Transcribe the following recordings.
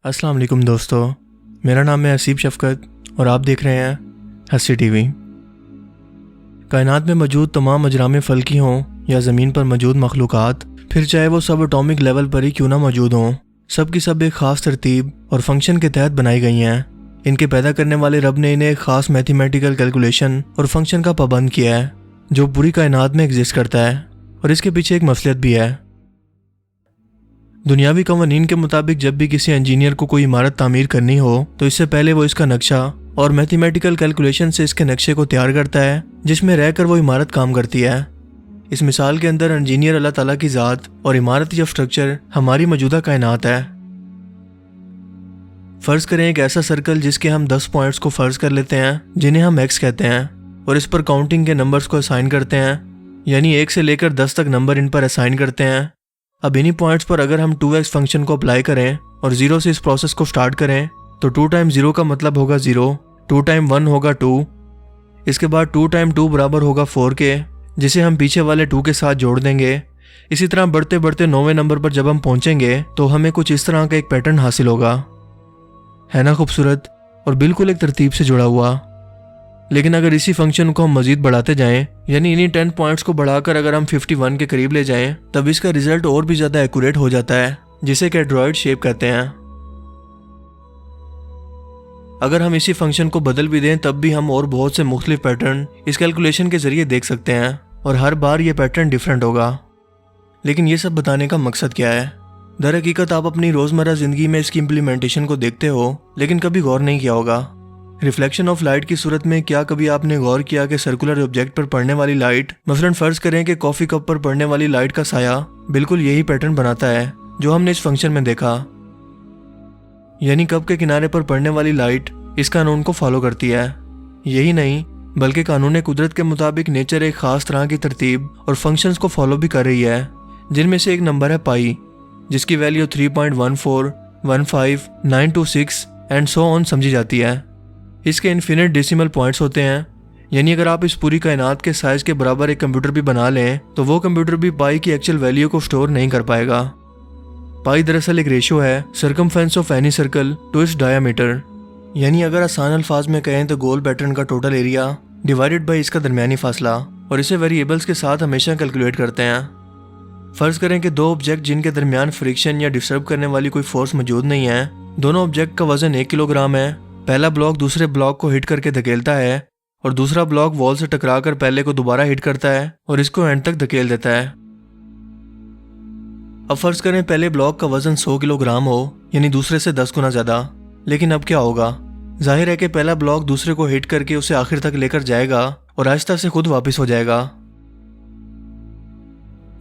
अस्सलाम वालेकुम दोस्तों, मेरा नाम है हसीब शफ़क़त और आप देख रहे हैं हसी टीवी। कायनात में मौजूद तमाम अजराम फ़ल्की हों या ज़मीन पर मौजूद मखलूक़ात, फिर चाहे वो सब एटॉमिक लेवल पर ही क्यों ना मौजूद हों, सब की सब एक ख़ास तरतीब और फंक्शन के तहत बनाई गई हैं। इनके पैदा करने वाले रब ने इन्हें एक ख़ास मैथमेटिकल कैलकुलेशन और फंक्शन का पाबंद किया है जो पूरी कायनात में एग्जिस्ट करता है, और इसके पीछे एक मसलियत भी है। दुनियावी कवानीन के मुताबिक जब भी किसी इंजीनियर को कोई इमारत तामीर करनी हो तो इससे पहले वो इसका नक्शा और मैथमेटिकल कैलकुलेशन से इसके नक्शे को तैयार करता है जिसमें रहकर वो इमारत काम करती है। इस मिसाल के अंदर इंजीनियर अल्लाह ताला की ज़ात और इमारत या स्ट्रक्चर हमारी मौजूदा कायनात है। फ़र्ज़ करें एक ऐसा सर्कल जिसके हम 10 पॉइंट्स को फ़र्ज़ कर लेते हैं जिन्हें हम एक्स कहते हैं, और इस पर काउंटिंग के नंबर्स को असाइन करते हैं, यानी 1 से लेकर 10 तक नंबर इन पर असाइन करते हैं। अब इन्हीं पॉइंट्स पर अगर हम 2x फंक्शन को अप्लाई करें और 0 से इस प्रोसेस को स्टार्ट करें तो 2 टाइम 0 का मतलब होगा 0, 2 टाइम 1 होगा 2, इसके बाद 2 टाइम 2 बराबर होगा 4 के, जिसे हम पीछे वाले 2 के साथ जोड़ देंगे। इसी तरह बढ़ते बढ़ते 9वें नंबर पर जब हम पहुंचेंगे तो हमें कुछ इस तरह का एक पैटर्न हासिल होगा। है ना खूबसूरत और बिल्कुल एक तरतीब से जुड़ा हुआ। लेकिन अगर इसी फंक्शन को हम मजीद बढ़ाते जाएं, यानी इन्हीं 10 पॉइंट्स को बढ़ाकर अगर हम 51 के करीब ले जाएं, तब इसका रिजल्ट और भी ज़्यादा एक्यूरेट हो जाता है, जिसे कैड्रॉइड शेप कहते हैं। अगर हम इसी फंक्शन को बदल भी दें तब भी हम और बहुत से मुख्तलिफ पैटर्न इस कैलकुलेशन के जरिए देख सकते हैं, और हर बार ये पैटर्न डिफरेंट होगा। लेकिन ये सब बताने का मकसद क्या है? दर हकीकत आप अपनी रोज़मर्रा ज़िंदगी में इसकी इम्प्लीमेंटेशन को देखते हो लेकिन कभी गौर नहीं किया होगा। रिफ्लेक्शन ऑफ लाइट की सूरत में क्या कभी आपने गौर किया कि सर्कुलर ऑब्जेक्ट पर पड़ने वाली लाइट, मसलन फ़र्ज़ करें कि कॉफ़ी कप पर पड़ने वाली लाइट का साया बिल्कुल यही पैटर्न बनाता है जो हमने इस फंक्शन में देखा, यानी कप के किनारे पर पड़ने वाली लाइट इस कानून को फॉलो करती है। यही नहीं बल्कि कानून कुदरत के मुताबिक नेचर एक ख़ास तरह की तरतीब और फंक्शंस को फॉलो भी कर रही है, जिनमें से एक नंबर है पाई, जिसकी वैल्यू 3.14, 15, 926 एंड सो ऑन समझी जाती है। इसके इन्फिनिट डेसिमल पॉइंट्स होते हैं, यानी अगर आप इस पूरी कायनात के साइज के बराबर एक कंप्यूटर भी बना लें तो वो कंप्यूटर भी पाई की एक्चुअल वैल्यू को स्टोर नहीं कर पाएगा। पाई दरअसल एक रेशियो है circumference of any circle to its diameter, यानी अगर आसान अल्फाज में कहें तो गोल पैटर्न का टोटल एरिया डिवाइडेड बाई इसका दरमियानी फासला, और इसे वेरिएबल्स के साथ हमेशा कैलकुलेट करते हैं। फ़र्ज़ करें कि दो ऑब्जेक्ट जिनके दरमियान फ्रिक्शन या डिस्टर्ब करने वाली कोई फोर्स मौजूद नहीं है, दोनों ऑब्जेक्ट का वजन 1 किलोग्राम है। पहला ब्लॉक दूसरे ब्लॉक को हिट करके धकेलता है और दूसरा ब्लॉक वॉल से टकराकर पहले को दोबारा हिट करता है और इसको एंड तक धकेल देता है। अब फ़र्ज़ करें पहले ब्लॉक का वजन 100 किलोग्राम हो, यानी दूसरे से 10 गुना ज़्यादा। लेकिन अब क्या होगा? जाहिर है कि पहला ब्लॉक दूसरे को हिट करके उसे आखिर तक लेकर जाएगा और आहिस्ता से खुद वापस हो जाएगा,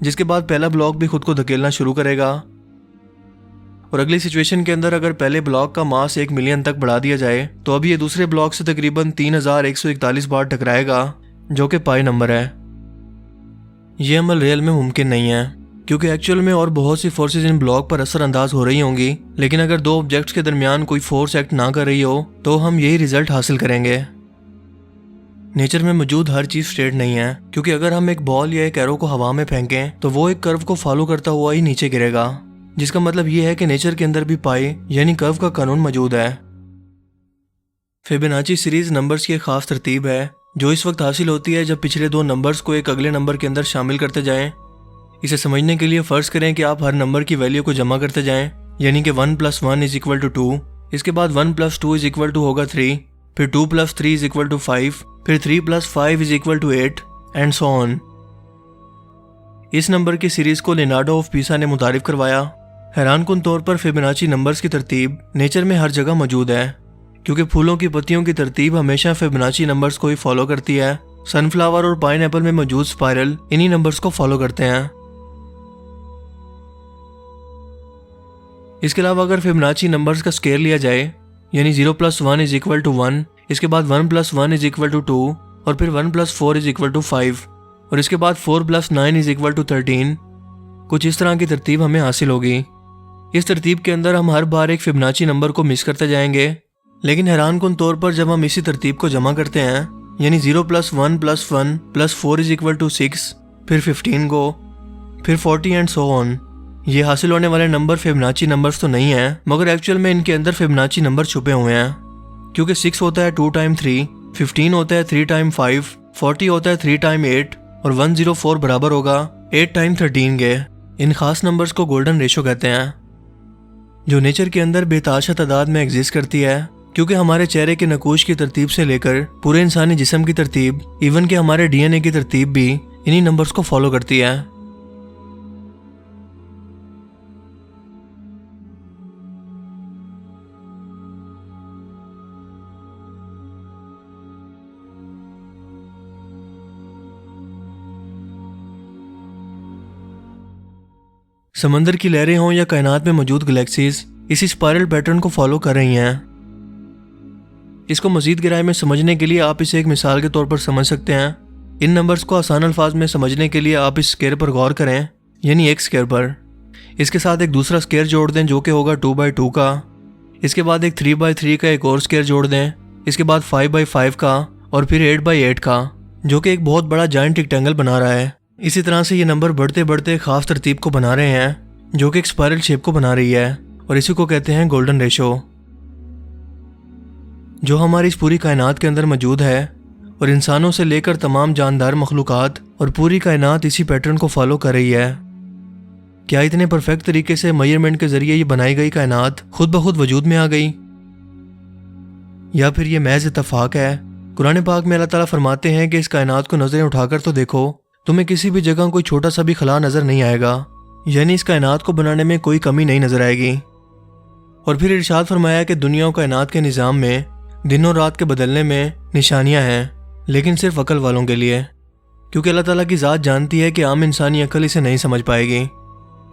जिसके बाद पहला ब्लॉक भी खुद को धकेलना शुरू करेगा। और अगली सिचुएशन के अंदर अगर पहले ब्लॉक का मास 1 मिलियन तक बढ़ा दिया जाए तो अब ये दूसरे ब्लॉक से तकरीबन 3141 बार टकराएगा, जो कि पाई नंबर है। ये अमल रियल में मुमकिन नहीं है क्योंकि एक्चुअल में और बहुत सी फोर्सेज इन ब्लॉक पर असर अंदाज हो रही होंगी, लेकिन अगर दो ऑब्जेक्ट्स के दरमियान कोई फोर्स एक्ट ना कर रही हो तो हम यही रिजल्ट हासिल करेंगे। नेचर में मौजूद हर चीज़ स्ट्रेट नहीं है, क्योंकि अगर हम एक बॉल या एक एरो को हवा में फेंकें तो वो एक कर्व को फॉलो करता हुआ ही नीचे गिरेगा, जिसका मतलब ये है कि नेचर के अंदर भी पाई यानी कर्व का कानून मौजूद है। फिबोनाची सीरीज नंबर्स की एक खास तरतीब है जो इस वक्त हासिल होती है जब पिछले दो नंबर्स को एक अगले नंबर के अंदर शामिल करते जाएं। इसे समझने के लिए फ़र्ज़ करें कि आप हर नंबर की वैल्यू को जमा करते जाएं, यानी कि 1 + 1 = 2, इसके बाद 1 + 2 = होगा 3, फिर 2 + 3 = 5, फिर 3 + 5 = 8 एंड सो ऑन। इस नंबर की सीरीज़ को लियोनार्डो ऑफ पिसा ने मुतारिफ करवाया। हैरानकुन तौर पर फिबोनाची नंबर्स की तरतीब नेचर में हर जगह मौजूद है, क्योंकि फूलों की पत्तियों की तरतीब हमेशा फिबोनाची नंबर्स को ही फॉलो करती है। सनफ्लावर और पाइनएप्पल में मौजूद स्पाइरल इन्हीं नंबर्स को फॉलो करते हैं। इसके अलावा अगर फिबोनाची नंबर्स का स्केल लिया जाए, यानी 0 + 1 = 1, इसके बाद 1 + 1 = 2, और फिर 1 + 4 = 5, और इसके बाद 4 + 9 = 13, कुछ इस तरह की तरतीब हमें हासिल होगी। इस तरतीब के अंदर हम हर बार एक फिबोनाची नंबर को मिस करते जाएंगे, लेकिन हैरानकुन तौर पर जब हम इसी तरतीब को जमा करते हैं, यानी 0 + 1 + 1 + 4 = 6, फिर 15 को, फिर 40 एंड सो ऑन, ये हासिल होने वाले नंबर फिबोनाची नंबर्स तो नहीं हैं, मगर एक्चुअल में इनके अंदर फिबोनाची नंबर छुपे हुए हैं, क्योंकि 6 होता है 2 टाइम 3, 15 होता है 3 टाइम 5, 40 होता है 3 टाइम 8 और 104 बराबर होगा 8 टाइम 13 के। इन खास नंबर्स को गोल्डन रेशो कहते हैं, जो नेचर के अंदर बेताशा तादाद में एग्जिस्ट करती है, क्योंकि हमारे चेहरे के नकूश की तरतीब से लेकर पूरे इंसानी जिस्म की तरतीब, इवन कि हमारे डीएनए की तरतीब भी इन्हीं नंबर्स को फॉलो करती है। समंदर की लहरें हों या कायनात में मौजूद गैलेक्सीज इसी स्पाइरल पैटर्न को फॉलो कर रही हैं। इसको मजीद गहराई में समझने के लिए आप इसे एक मिसाल के तौर पर समझ सकते हैं। इन नंबर्स को आसान अल्फाज में समझने के लिए आप इस स्क्वायर पर गौर करें, यानी एक स्क्वायर पर। इसके साथ एक दूसरा स्क्वायर जोड़ दें जो कि होगा 2/2 का। इसके बाद एक 3/3 का एक और स्क्वायर जोड़ दें। इसके बाद 5/5 का और फिर 8/8 का, जो कि एक बहुत बड़ा जायंट रेक्टेंगल बना रहा है। इसी तरह से ये नंबर बढ़ते बढ़ते खास तरतीब को बना रहे हैं, जो कि एक स्पाइरल शेप को बना रही है, और इसी को कहते हैं गोल्डन रेशो, जो हमारी इस पूरी कायनात के अंदर मौजूद है। और इंसानों से लेकर तमाम जानदार मखलूकात और पूरी कायनात इसी पैटर्न को फॉलो कर रही है। क्या इतने परफेक्ट तरीके से मेजरमेंट के जरिए ये बनाई गई कायनात खुद ब खुद वजूद में आ गई, या फिर ये महज इत्तफाक है? कुरान पाक में अल्लाह ताला फरमाते हैं कि इस कायनात को नजरें उठाकर तो देखो, तुम्हें किसी भी जगह कोई छोटा सा भी खला नजर नहीं आएगा, यानी इस कायनात को बनाने में कोई कमी नहीं नजर आएगी। और फिर इरशाद फरमाया कि दुनिया और कायनात के निज़ाम में दिन और रात के बदलने में निशानियां हैं, लेकिन सिर्फ अकल वालों के लिए, क्योंकि अल्लाह ताला की ज़ात जानती है कि आम इंसानी अकल इसे नहीं समझ पाएगी।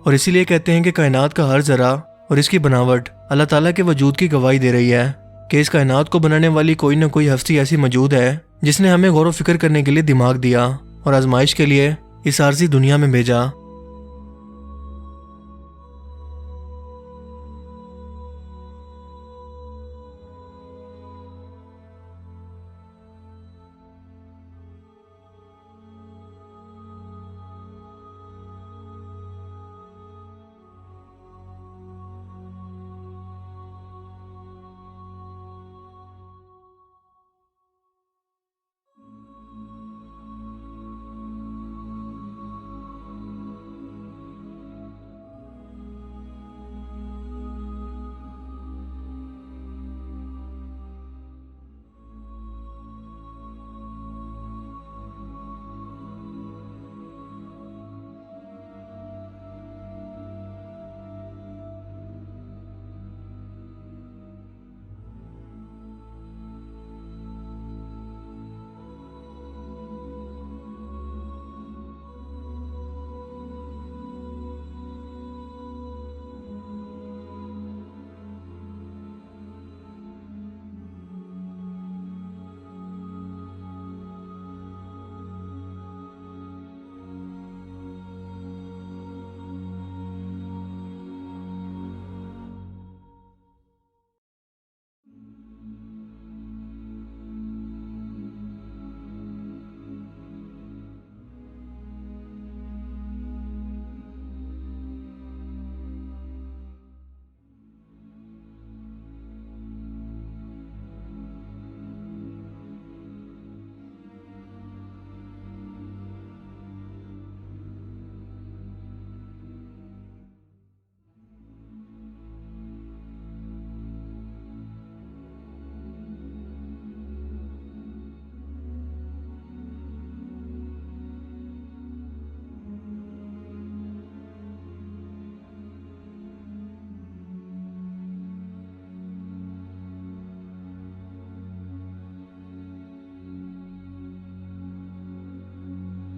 और इसीलिए कहते हैं कि कायनात का हर ज़रा और इसकी बनावट अल्लाह ताला के वजूद की गवाही दे रही है कि इस कायनात को बनाने वाली कोई न कोई हस्ती ऐसी मौजूद है जिसने हमें गौर व फिक्र करने के लिए दिमाग दिया और आजमाइश के लिए इस आर्जी दुनिया में भेजा।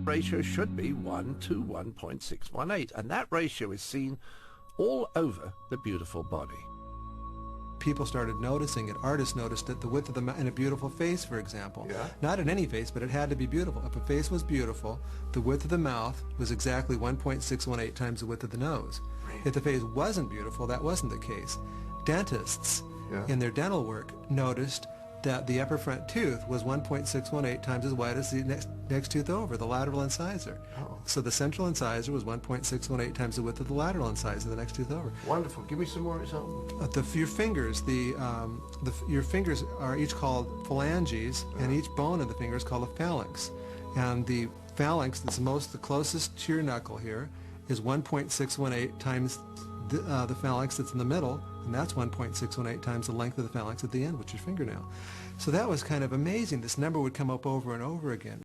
Ratio should be 1 to 1.618, and that ratio is seen all over the beautiful body. People started noticing it. Artists noticed it. The width of the mouth in a beautiful face, for example. Yeah. Not in any face, but it had to be beautiful. If a face was beautiful, the width of the mouth was exactly 1.618 times the width of the nose. Really? If the face wasn't beautiful, that wasn't the case. Dentists, Yeah. in their dental work, noticed that the upper front tooth was 1.618 times as wide as the next tooth over, the lateral incisor. Oh. So the central incisor was 1.618 times the width of the lateral incisor, the next tooth over. Wonderful. Give me some more examples. Your fingers, your fingers are each called phalanges, and each bone of the finger is called a phalanx. And the phalanx that's the closest to your knuckle here is 1.618 times the phalanx that's in the middle, and that's 1.618 times the length of the phalanx at the end, which is your fingernail. So that was kind of amazing. This number would come up over and over again.